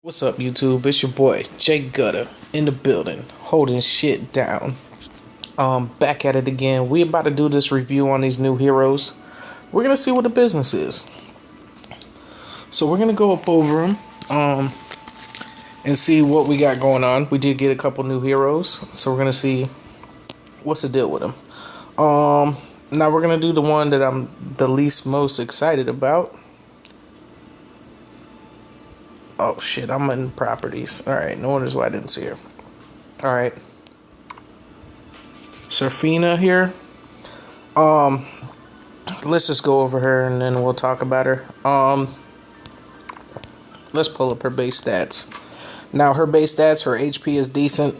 What's up, YouTube? It's your boy JayGutta in the building, holding shit down. Back at it again. We about to do this review on these new heroes. We're gonna see what the business is. So we're gonna go up over them, and see what we got going on. We did get a couple new heroes, so we're gonna see what's the deal with them. Now we're gonna do the one that I'm the least most excited about. Oh shit, I'm in properties. Alright, no wonders why I didn't see her. Alright. Serphina here. Let's just go over her and then we'll talk about her. Let's pull up her base stats. Now her base stats, her HP is decent.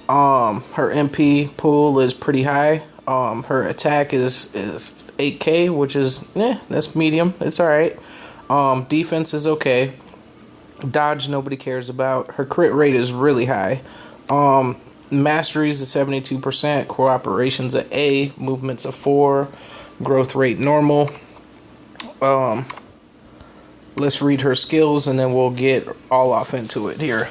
Her MP pool is pretty high. Her attack is 8k, which is that's medium. It's alright. Defense is okay. Dodge nobody cares about. Her crit rate is really high. Masteries is 72%. Cooperation's a A. Movement's a 4. Growth rate normal. Let's read her skills and then we'll get all off into it here.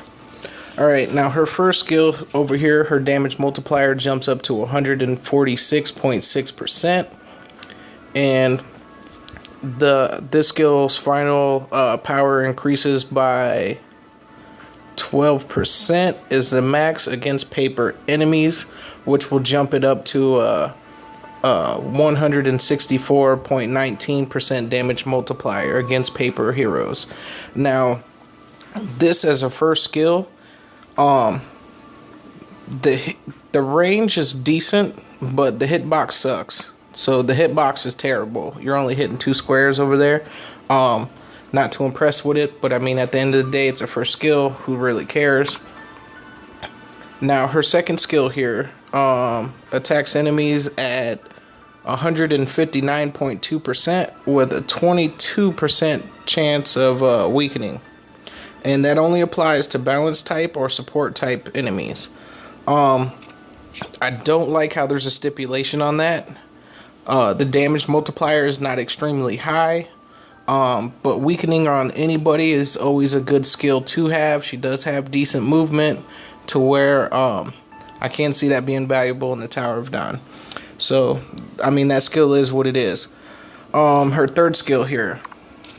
Alright, now her first skill over here, her damage multiplier jumps up to 146.6%. And this skill's final power increases by 12% is the max against paper enemies, which will jump it up to 164.19% damage multiplier against paper heroes. Now, this as a first skill, the range is decent, but the hitbox sucks. So the hitbox is terrible. You're only hitting 2 squares over there. Not too impressed with it, but I mean, at the end of the day, it's a first skill. Who really cares? Now, her second skill here attacks enemies at 159.2% with a 22% chance of weakening. And that only applies to balance type or support type enemies. I don't like how there's a stipulation on that. The damage multiplier is not extremely high, but weakening on anybody is always a good skill to have. She does have decent movement to where I can see that being valuable in the Tower of Dawn. So, I mean, that skill is what it is. Her third skill here,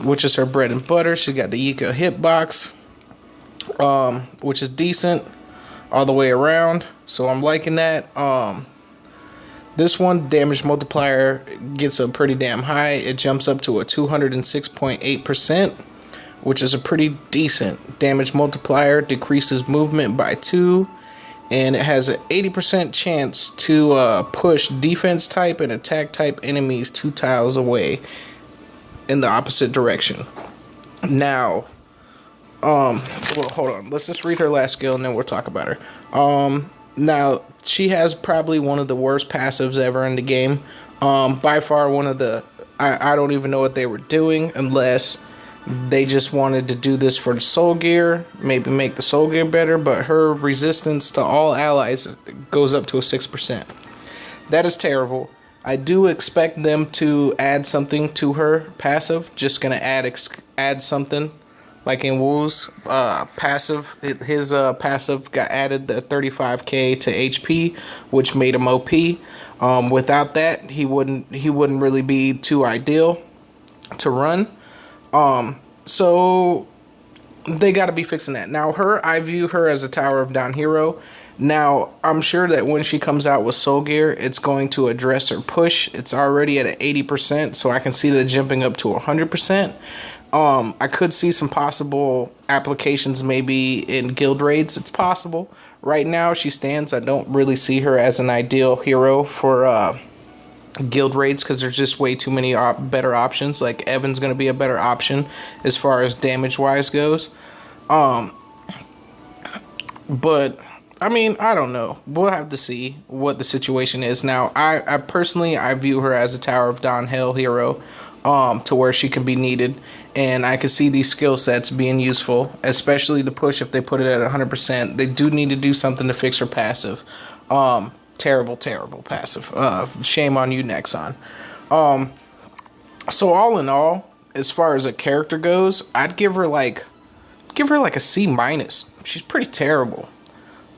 which is her bread and butter, she got the Yika hitbox, which is decent all the way around. So I'm liking that. This one, damage multiplier gets a pretty damn high. It jumps up to a 206.8%, which is a pretty decent damage multiplier. Decreases movement by 2, and it has an 80% chance to push defense type and attack type enemies 2 tiles away in the opposite direction. Now, well, hold on. Let's just read her last skill and then we'll talk about her. Now, she has probably one of the worst passives ever in the game. By far one of the... I don't even know what they were doing unless they just wanted to do this for the soul gear. Maybe make the soul gear better. But her resistance to all allies goes up to a 6%. That is terrible. I do expect them to add something to her passive. Just going to add something. Like in Wu's passive, his passive got added the 35k to HP, which made him OP. Without that, he wouldn't really be too ideal to run. So they got to be fixing that. Now, I view her as a Tower of Dawn hero. Now, I'm sure that when she comes out with Soul Gear, it's going to address her push. It's already at an 80%, so I can see that jumping up to 100%. I could see some possible applications maybe in guild raids. It's possible. Right now, she stands. I don't really see her as an ideal hero for guild raids because there's just way too many better options. Like Evan's going to be a better option as far as damage-wise goes. But I mean, I don't know. We'll have to see what the situation is. Now, I personally view her as a Tower of Dawn Hell hero. To where she can be needed, and I can see these skill sets being useful, especially the push if they put it at 100%. They do need to do something to fix her passive. Terrible passive. Shame on you, Nexon. So all in all, as far as a character goes, I'd give her like give her like a C minus. She's pretty terrible.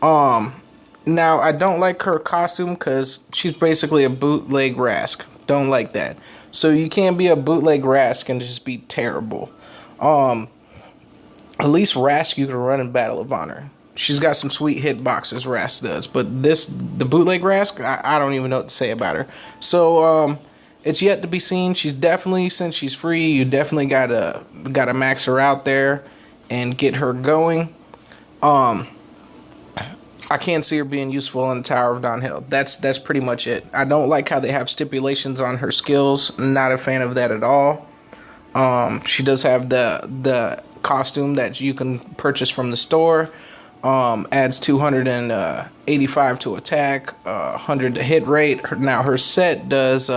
Now I don't like her costume because she's basically a bootleg Rask. Don't like that. So you can't be a bootleg Rask and just be terrible. At least Rask you can run in Battle of Honor. She's got some sweet hitboxes, Rask does. But the bootleg Rask, I don't even know what to say about her. So it's yet to be seen. She's definitely, since she's free, you definitely gotta max her out there and get her going. I can't see her being useful in the Tower of Dawnhill. That's pretty much it. I don't like how they have stipulations on her skills. Not a fan of that at all. She does have the costume that you can purchase from the store. Adds 285 to attack, 100 to hit rate. Now her set does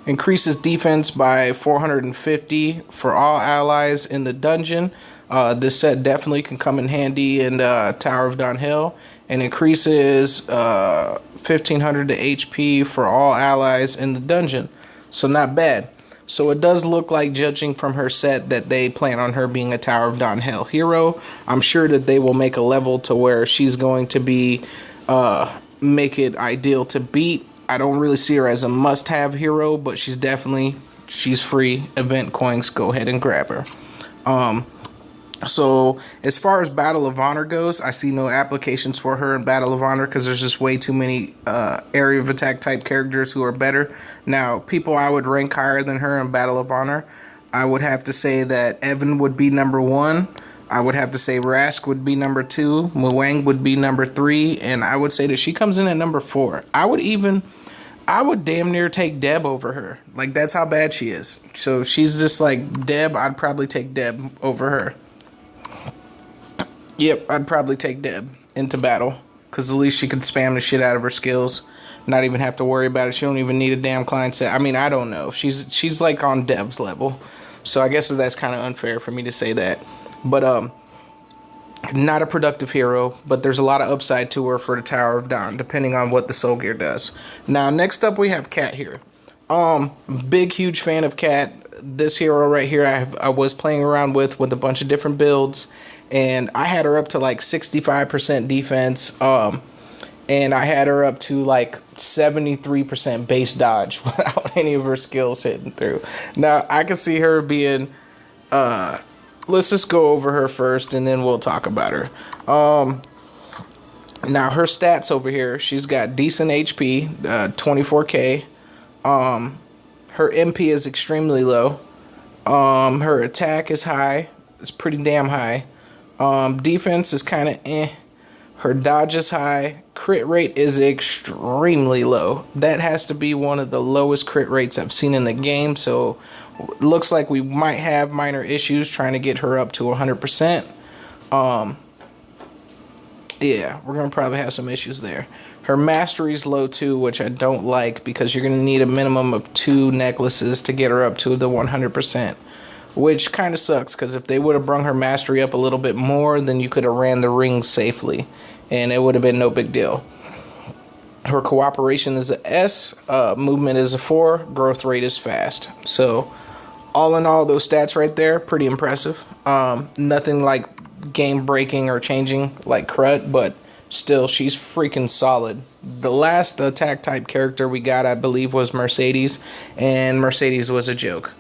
increases defense by 450 for all allies in the dungeon. This set definitely can come in handy in Tower of Dawnhill, and increases 1500 to HP for all allies in the dungeon. So not bad. So it does look like, judging from her set, that they plan on her being a Tower of Dawnhill hero. I'm sure that they will make a level to where she's going to be make it ideal to beat. I don't really see her as a must-have hero, but she's free. Event coins, go ahead and grab her. So as far as Battle of Honor goes, I see no applications for her in Battle of Honor because there's just way too many area of attack type characters who are better. Now, people I would rank higher than her in Battle of Honor, I would have to say that Evan would be number 1. I would have to say Rask would be number 2. Muang would be number 3. And I would say that she comes in at number 4. I would damn near take Deb over her. Like, that's how bad she is. So she's just like Deb. I'd probably take Deb over her. Yep, I'd probably take Deb into battle, because at least she could spam the shit out of her skills, not even have to worry about it. She don't even need a damn client set. I mean, I don't know. She's like on Deb's level, so I guess that's kind of unfair for me to say that. But not a productive hero, but there's a lot of upside to her for the Tower of Dawn, depending on what the Soul Gear does. Now, next up we have Cat here. Big, huge fan of Cat. This hero right here, I was playing around with a bunch of different builds. And I had her up to like 65% defense. And I had her up to like 73% base dodge without any of her skills hitting through. Now, I can see her being... let's just go over her first and then we'll talk about her. Now, her stats over here. She's got decent HP, 24k. Her MP is extremely low. Her attack is high. It's pretty damn high. Defense is kind of eh. Her dodge is high. Crit rate is extremely low. That has to be one of the lowest crit rates I've seen in the game. So looks like we might have minor issues trying to get her up to 100%. Yeah, we're going to probably have some issues there. Her mastery is low too, which I don't like, because you're going to need a minimum of 2 necklaces to get her up to the 100%. Which kind of sucks, because if they would have brung her mastery up a little bit more, then you could have ran the ring safely, and it would have been no big deal. Her cooperation is a S, movement is a 4, growth rate is fast. So, all in all, those stats right there, pretty impressive. Nothing like game-breaking or changing like Crut, but still, she's freaking solid. The last attack-type character we got, I believe, was Mercedes, and Mercedes was a joke.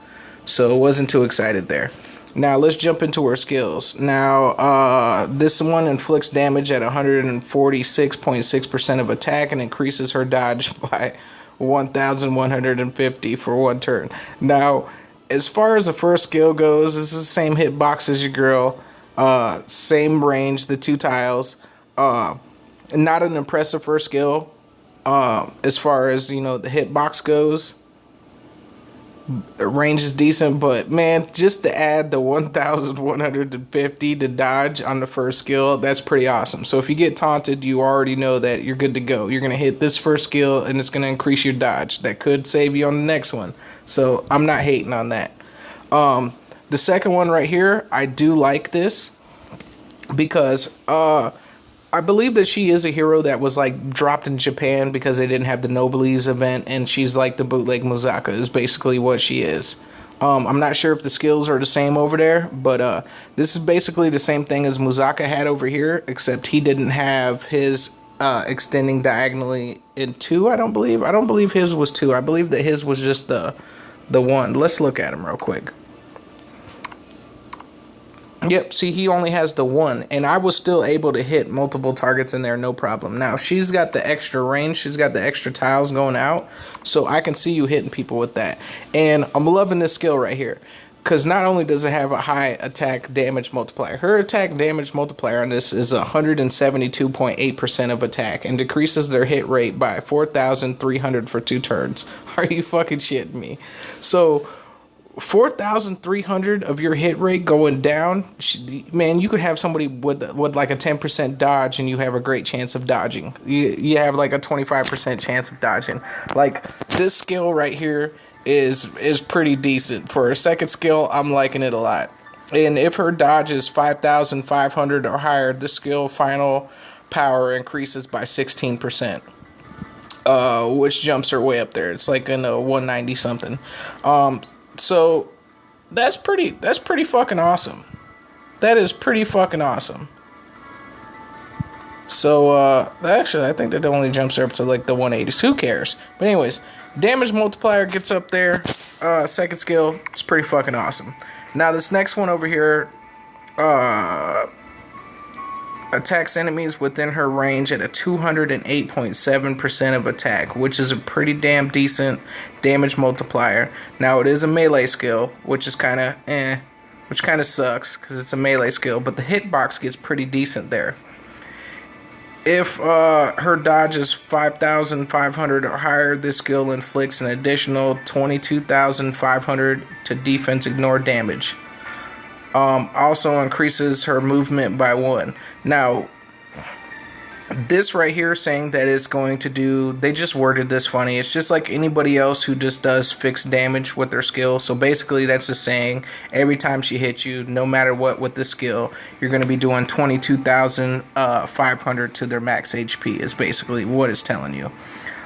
So wasn't too excited there. Now let's jump into her skills. Now this one inflicts damage at 146.6% of attack and increases her dodge by 1,150 for 1 turn. Now, as far as the first skill goes, this is the same hitbox as your girl. Same range, the 2 tiles. Not an impressive first skill as far as, the hitbox goes. The range is decent, but man, just to add the 1,150 to dodge on the first skill, that's pretty awesome. So if you get taunted, you already know that you're good to go. You're going to hit this first skill and it's going to increase your dodge. That could save you on the next one. So I'm not hating on that. The second one right here, I do like this because I believe that she is a hero that was like dropped in Japan because they didn't have the Noblesse event, and she's like the bootleg Musaka is basically what she is. I'm not sure if the skills are the same over there, but this is basically the same thing as Muzaka had over here, except he didn't have his extending diagonally in 2, I don't believe. I don't believe his was 2. I believe that his was just the 1. Let's look at him real quick. Yep, see, he only has the 1, and I was still able to hit multiple targets in there, no problem. Now, she's got the extra range, she's got the extra tiles going out, so I can see you hitting people with that. And I'm loving this skill right here, because not only does it have a high attack damage multiplier, her attack damage multiplier on this is 172.8% of attack, and decreases their hit rate by 4,300 for 2 turns. Are you fucking shitting me? So 4,300 of your hit rate going down, man, you could have somebody with like a 10% dodge and you have a great chance of dodging. You have like a 25% chance of dodging. Like, this skill right here is pretty decent. For a second skill, I'm liking it a lot. And if her dodge is 5,500 or higher, the skill final power increases by 16%. Which jumps her way up there. It's like in a 190 something. So that's pretty fucking awesome. That is pretty fucking awesome. So actually I think that only jumps her up to like the 180s. Who cares? But anyways, damage multiplier gets up there. Second skill, it's pretty fucking awesome. Now this next one over here attacks enemies within her range at a 208.7% of attack, which is a pretty damn decent damage multiplier. Now it is a melee skill, which is kind of which kind of sucks because it's a melee skill, but the hitbox gets pretty decent there. If her dodge is 5,500 or higher, this skill inflicts an additional 22,500 to defense ignore damage. Also increases her movement by 1. Now, this right here saying that it's going to do, they just worded this funny. It's just like anybody else who just does fixed damage with their skill. So basically that's just saying every time she hits you, no matter what with this skill, you're going to be doing 22,500 to their max HP is basically what it's telling you.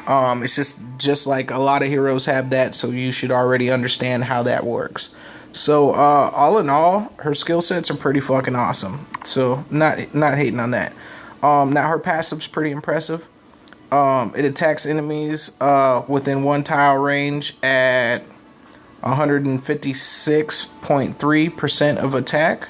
It's just like a lot of heroes have that, so you should already understand how that works. So, all in all, her skill sets are pretty fucking awesome. So, not hating on that. Now, her passive's pretty impressive. It attacks enemies within 1 tile range at 156.3% of attack,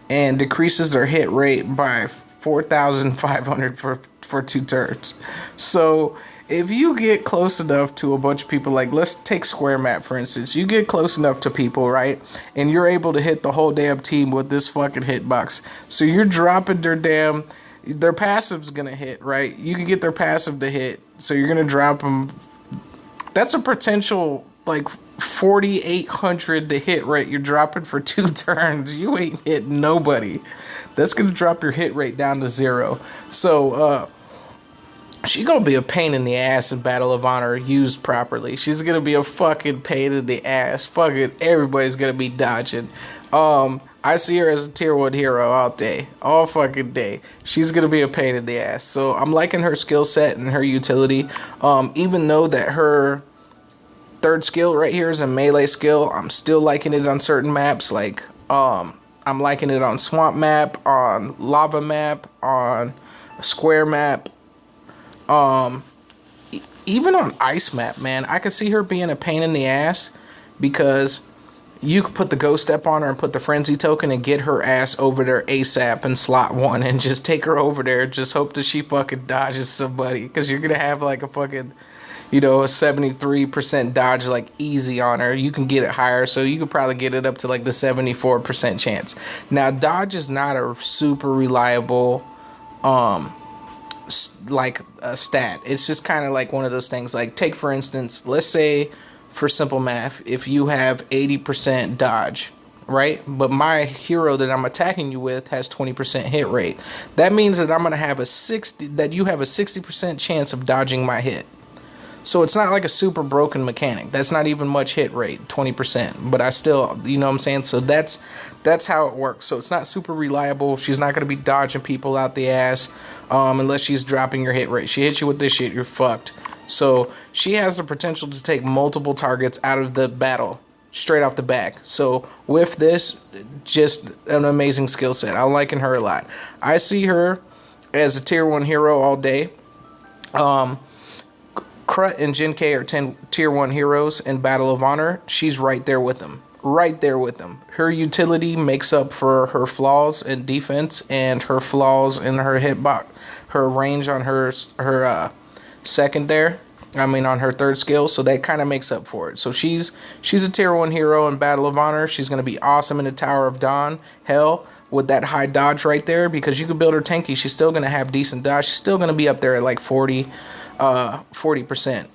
and decreases their hit rate by 4,500 for 2 turns. So, if you get close enough to a bunch of people, like let's take square map for instance, you get close enough to people, right, and you're able to hit the whole damn team with this fucking hitbox. So you're dropping their passive's gonna hit, right? You can get their passive to hit, so you're gonna drop them. That's a potential like 4,800 to hit rate you're dropping for 2 turns. You ain't hitting nobody. That's gonna drop your hit rate down to 0. So she's gonna be a pain in the ass in Battle of Honor used properly. She's gonna be a fucking pain in the ass. Fucking everybody's gonna be dodging. I see her as a tier 1 hero all day. All fucking day. She's gonna be a pain in the ass. So I'm liking her skill set and her utility. Even though that her third skill right here is a melee skill, I'm still liking it on certain maps. Like, I'm liking it on swamp map, on lava map, on a square map. Even on ice map, man, I could see her being a pain in the ass because you could put the ghost step on her and put the frenzy token and get her ass over there ASAP in slot 1 and just take her over there. Just hope that she fucking dodges somebody, because you're gonna have like a fucking, a 73% dodge like easy on her. You can get it higher, so you could probably get it up to like the 74% chance. Now, dodge is not a super reliable like a stat. It's just kind of like one of those things. Like, take for instance, let's say for simple math, if you have 80% dodge, right, but my hero that I'm attacking you with has 20% hit rate, that means that I'm going to have you have a 60% chance of dodging my hit. So it's not like a super broken mechanic. That's not even much hit rate, 20%. But I still, you know what I'm saying? So that's how it works. So it's not super reliable. She's not going to be dodging people out the ass unless she's dropping your hit rate. She hits you with this shit, you're fucked. So she has the potential to take multiple targets out of the battle straight off the back. So with this, just an amazing skill set. I'm liking her a lot. I see her as a tier 1 hero all day. Krut and Jinke are tier 1 heroes in Battle of Honor. She's right there with them. Right there with them. Her utility makes up for her flaws in defense and her flaws in her hitbox, her range on her second there. I mean on her third skill, so that kind of makes up for it. So she's a tier 1 hero in Battle of Honor. She's going to be awesome in the Tower of Dawn. Hell, with that high dodge right there, because you can build her tanky, she's still going to have decent dodge. She's still going to be up there at like 40%.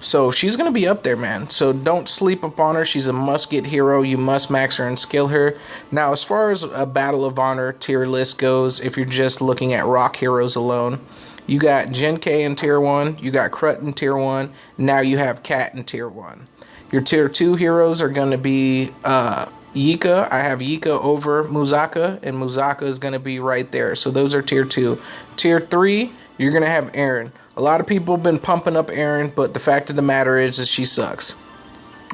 So she's going to be up there, man. So don't sleep upon her. She's a must-get hero. You must max her and skill her. Now, as far as a Battle of Honor tier list goes, if you're just looking at rock heroes alone, you got Jinke in tier 1. You got Krut in tier 1. Now you have Cat in tier 1. Your tier 2 heroes are going to be Yika. I have Yika over Muzaka, and Muzaka is going to be right there. So those are tier 2. Tier 3, you're going to have Aaron. A lot of people have been pumping up Aaron, but the fact of the matter is that she sucks.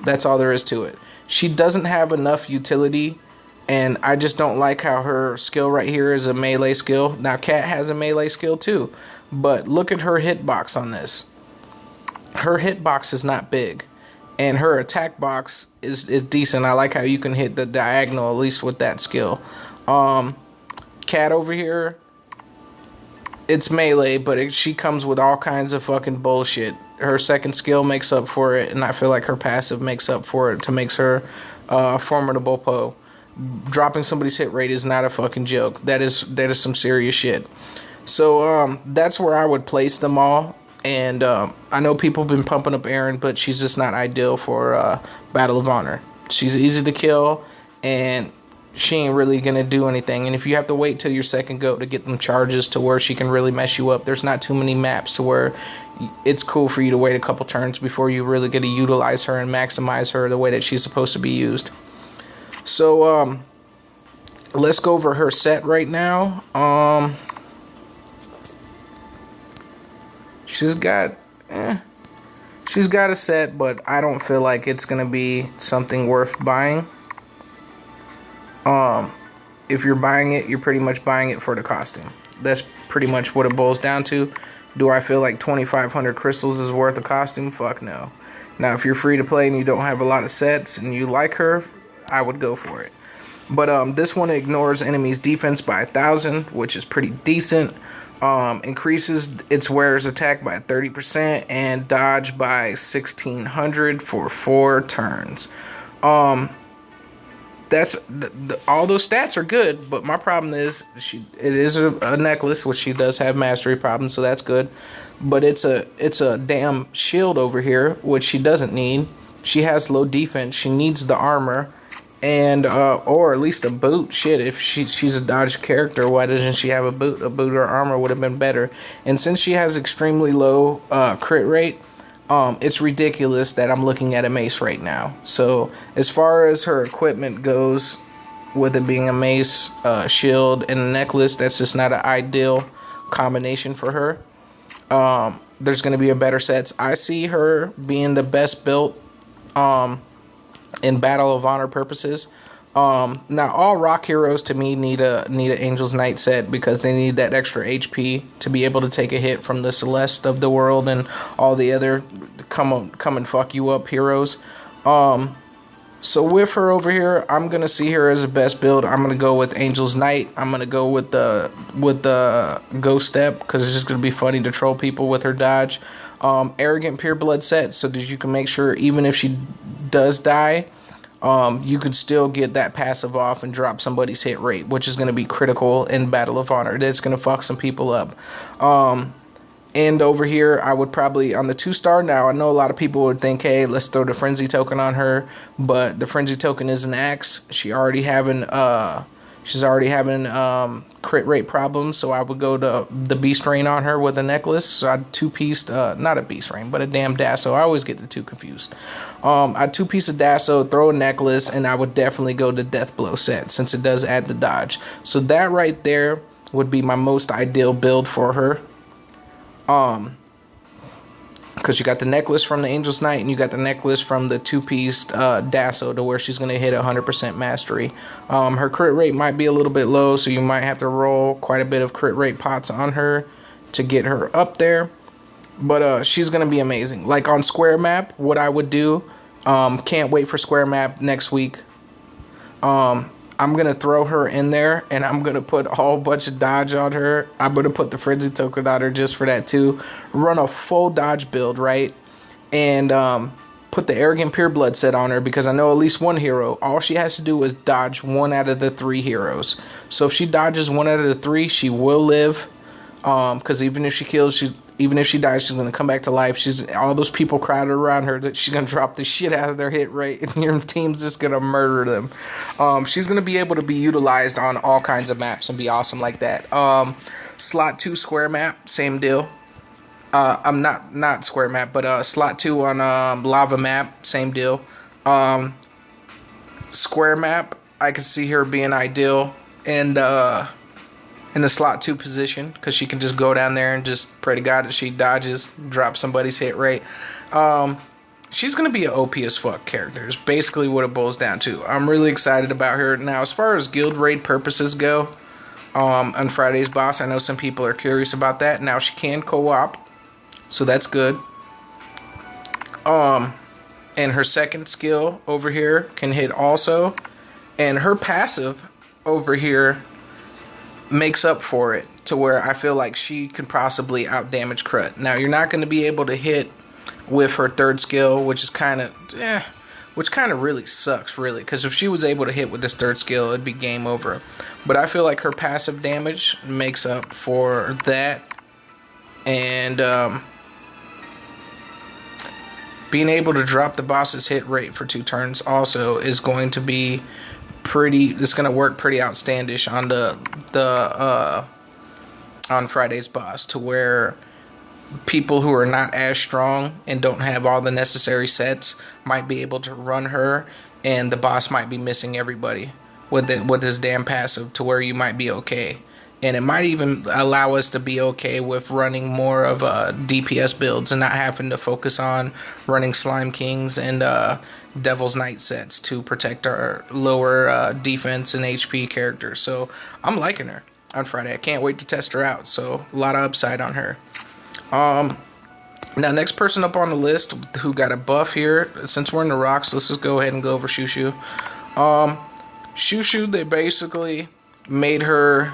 That's all there is to it. She doesn't have enough utility, and I just don't like how her skill right here is a melee skill. Now, Cat has a melee skill too, but look at her hitbox on this. Her hitbox is not big, and her attack box is decent. I like how you can hit the diagonal, at least with that skill. Cat over here, it's melee, but she comes with all kinds of fucking bullshit. Her second skill makes up for it, and I feel like her passive makes up for it to make her formidable Poe. Dropping somebody's hit rate is not a fucking joke. That is some serious shit. So that's where I would place them all. And I know people have been pumping up Aaron, but she's just not ideal for Battle of Honor. She's easy to kill, and she ain't really going to do anything. And if you have to wait till your second go to get them charges to where she can really mess you up, there's not too many maps to where it's cool for you to wait a couple turns before you really get to utilize her and maximize her the way that she's supposed to be used. So, let's go over her set right now. She's got a set, but I don't feel like it's going to be something worth buying. If you're buying it, you're pretty much buying it for the costume. That's pretty much what it boils down to. Do I feel like 2,500 crystals is worth a costume? Fuck no. Now, if you're free to play and you don't have a lot of sets and you like her, I would go for it. But this one ignores enemies' defense by 1,000, which is pretty decent. Increases its wearer's attack by 30% and dodge by 1,600 for 4 turns. That's all those stats are good, but my problem is it is a necklace, which she does have mastery problems, so that's good. But it's a damn shield over here, which she doesn't need. She has low defense. She needs the armor, and or at least a boot. Shit, if she's a dodge character, why doesn't she have a boot? A boot or armor would have been better. And since she has extremely low crit rate, it's ridiculous that I'm looking at a mace right now. So as far as her equipment goes, with it being a mace, shield, and a necklace, that's just not an ideal combination for her. There's going to be a better sets. I see her being the best built in Battle of Honor purposes. Now all rock heroes to me need an Angel's Knight set because they need that extra HP to be able to take a hit from the Celeste of the world and all the other come and fuck you up heroes. So with her over here, I'm gonna see her as the best build. I'm gonna go with Angel's Knight. I'm gonna go with the Ghost Step because it's just gonna be funny to troll people with her dodge. Arrogant Pureblood set so that you can make sure even if she does die, you could still get that passive off and drop somebody's hit rate, which is going to be critical in Battle of Honor. That's going to fuck some people up. And over here, I would probably, on the 2-star now, I know a lot of people would think, hey, let's throw the Frenzy token on her, but the Frenzy token is an axe. She's already having crit rate problems, so I would go to the Beast Rain on her with a necklace. So I'd two-pieced, not a Beast Rain, but a damn Dasso. I always get the two confused. I'd two-piece a Dasso, throw a necklace, and I would definitely go to Death Blow set, since it does add the dodge. So that right there would be my most ideal build for her. because you got the necklace from the Angel's Knight and you got the necklace from the two-piece Dasso, to where she's going to hit 100% mastery. Her crit rate might be a little bit low, so you might have to roll quite a bit of crit rate pots on her to get her up there. But she's going to be amazing. Like on Square Map, what I would do, can't wait for Square Map next week. I'm going to throw her in there, and I'm going to put a whole bunch of dodge on her. I'm going to put the Frenzy token on her just for that too. Run a full dodge build, right? And put the Arrogant Pureblood set on her, because I know at least one hero, all she has to do is dodge one out of the 3 heroes. So if she dodges one out of the 3, she will live. Because even if she kills, even if she dies, she's going to come back to life. All those people crowded around her, that she's going to drop the shit out of their hit rate, and your team's just going to murder them. She's going to be able to be utilized on all kinds of maps and be awesome like that. Slot 2 Square Map, same deal. I'm not Square Map, but Slot 2 on Lava Map, same deal. Square Map, I could see her being ideal, and in the slot 2 position, because she can just go down there and just pray to God that she dodges, drop somebody's hit rate. She's going to be an OP as fuck character, is basically what it boils down to. I'm really excited about her. Now, as far as guild raid purposes go, on Friday's boss, I know some people are curious about that. Now, she can co-op, so that's good. And her second skill over here can hit also. And her passive over here makes up for it, to where I feel like she can possibly out damage Crut. Now, you're not going to be able to hit with her third skill, which is kind of really sucks, really, because if she was able to hit with this third skill, it'd be game over. But I feel like her passive damage makes up for that, and being able to drop the boss's hit rate for 2 turns also is going to be it's going to work pretty outstandish on on Friday's boss, to where people who are not as strong and don't have all the necessary sets might be able to run her, and the boss might be missing everybody with this damn passive, to where you might be okay. And it might even allow us to be okay with running more of DPS builds and not having to focus on running Slime Kings and Devil's Knight sets to protect our lower defense and HP characters. So I'm liking her on Friday. I can't wait to test her out. So a lot of upside on her. Now, next person up on the list who got a buff here, since we're in the rocks, let's just go ahead and go over Shushu. Shushu, they basically made her...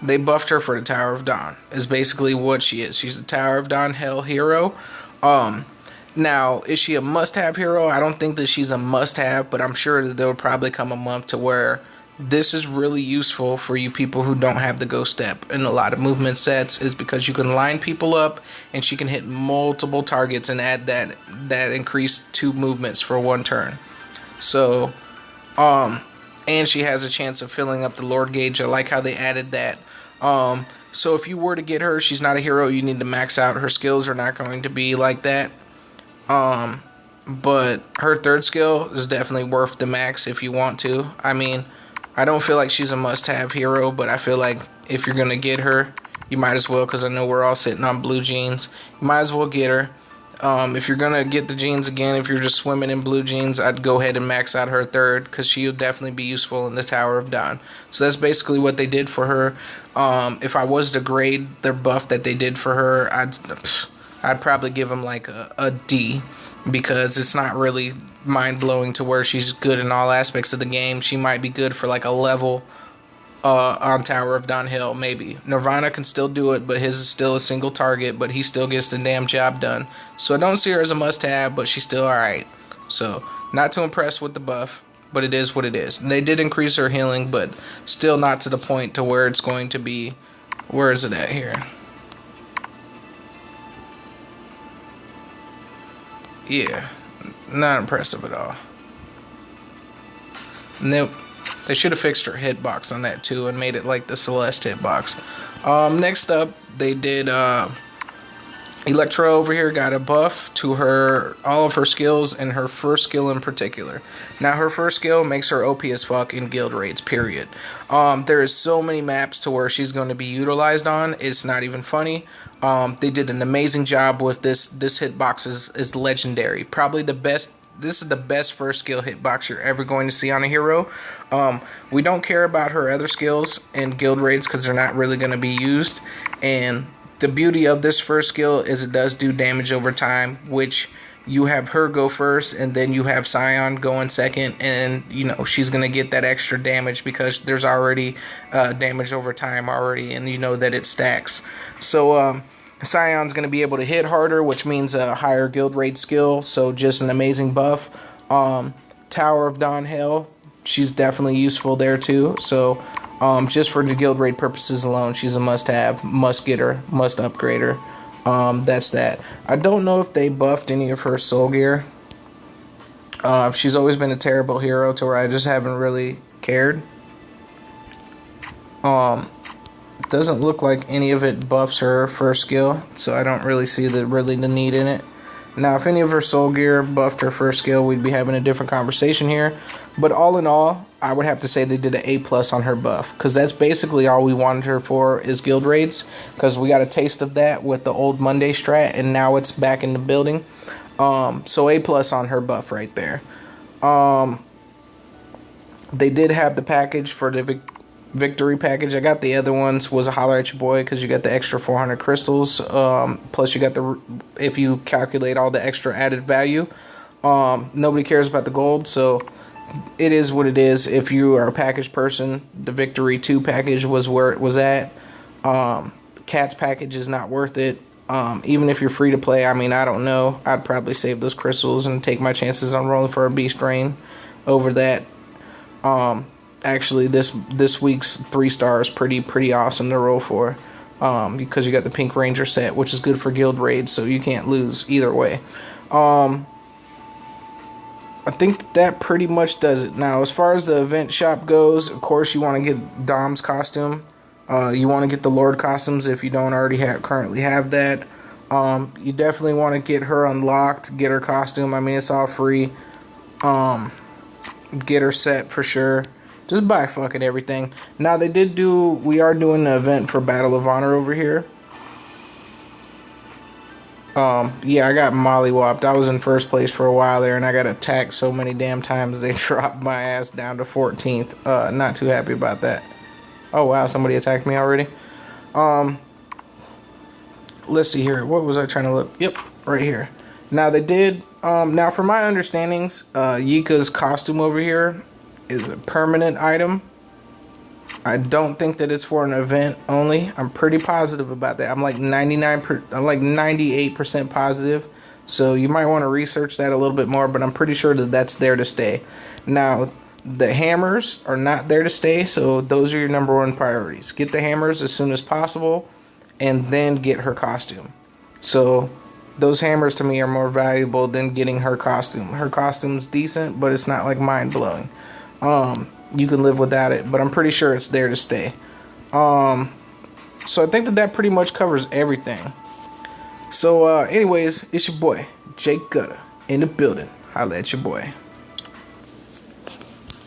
They buffed her for the Tower of Dawn, is basically what she is. She's a Tower of Dawn Hell hero. Now, is she a must-have hero? I don't think that she's a must-have, but I'm sure that there will probably come a month to where this is really useful for you people who don't have the Ghost Step in a lot of movement sets, is because you can line people up and she can hit multiple targets and add that increased 2 movements for 1 turn. So, and she has a chance of filling up the Lord Gauge. I like how they added that. So if you were to get her, she's not a hero you need to max out. Her skills are not going to be like that. But her third skill is definitely worth the max if you want to. I mean, I don't feel like she's a must-have hero, but I feel like if you're going to get her, you might as well, because I know we're all sitting on blue jeans. You might as well get her. If you're going to get the jeans again, if you're just swimming in blue jeans, I'd go ahead and max out her third, because she'll definitely be useful in the Tower of Dawn. So that's basically what they did for her. If I was to grade their buff that they did for her, I'd probably give them like a D, because it's not really mind-blowing to where she's good in all aspects of the game. She might be good for like a level on Tower of Dawn Hill, maybe. Nirvana can still do it, but his is still a single target, but he still gets the damn job done. So I don't see her as a must-have, but she's still alright. So, not too impressed with the buff, but it is what it is. And they did increase her healing, but still not to the point to where it's going to be... Where is it at here? Yeah, not impressive at all. Nope. They should have fixed her hitbox on that too and made it like the Celeste hitbox. Next up, they did Elektra over here got a buff to her all of her skills and her first skill in particular. Now her first skill makes her OP as fuck in guild raids, period. There is so many maps to where she's going to be utilized on. It's not even funny. They did an amazing job with this. This hitbox is legendary. Probably the best. This is the best first skill hitbox you're ever going to see on a hero. We don't care about her other skills in guild raids because they're not really going to be used. And the beauty of this first skill is it does do damage over time, which you have her go first, and then you have Scion going second, and you know she's gonna get that extra damage because there's already damage over time already, and you know that it stacks. So Scion's gonna be able to hit harder, which means a higher guild raid skill. So just an amazing buff. Tower of Dawn Hell, she's definitely useful there too. So just for the guild raid purposes alone, she's a must-have, must get her, must upgrade her. That's that. I don't know if they buffed any of her soul gear. She's always been a terrible hero to where I just haven't really cared. Doesn't look like any of it buffs her first skill, so I don't really see the need in it. Now, if any of her soul gear buffed her first skill, we'd be having a different conversation here. But all in all, I would have to say they did an A+ on her buff, because that's basically all we wanted her for is guild raids, because we got a taste of that with the old Monday strat, and now it's back in the building. So A+ on her buff right there. They did have the package for the victory package. I got the other ones, was a holler at your boy, because you got the extra 400 crystals, plus you got the, if you calculate all the extra added value, nobody cares about the gold, so it is what it is. If you are a package person, the victory 2 package was where it was at. Cat's package is not worth it. Even if you're free to play, I mean, I don't know, I'd probably save those crystals and take my chances on rolling for a beast rain over that. Actually, this week's 3-star is pretty awesome to roll for, because you got the Pink Ranger set, which is good for guild raids, so you can't lose either way. I think that pretty much does it. Now, as far as the event shop goes, of course, you want to get Dom's costume. You want to get the Lord costumes if you don't already currently have that. You definitely want to get her unlocked, get her costume. I mean, it's all free. Get her set for sure. Just buy fucking everything. Now, we are doing an event for Battle of Honor over here. Yeah, I got mollywopped. I was in first place for a while there, and I got attacked so many damn times they dropped my ass down to 14th. Not too happy about that. Oh, wow, somebody attacked me already. Let's see here. What was I trying to look? Yep, right here. Now, they did... now, for my understandings, Yika's costume over here is a permanent item. I don't think that it's for an event only. I'm pretty positive about that. I'm like 98% positive. So you might want to research that a little bit more, but I'm pretty sure that that's there to stay. Now, the hammers are not there to stay, so those are your number one priorities. Get the hammers as soon as possible, and then get her costume. So those hammers to me are more valuable than getting her costume. Her costume's decent, but it's not like mind-blowing. You can live without it, but I'm pretty sure it's there to stay. So I think that pretty much covers everything. So anyways, it's your boy JayGutta in the building. Holla at your boy.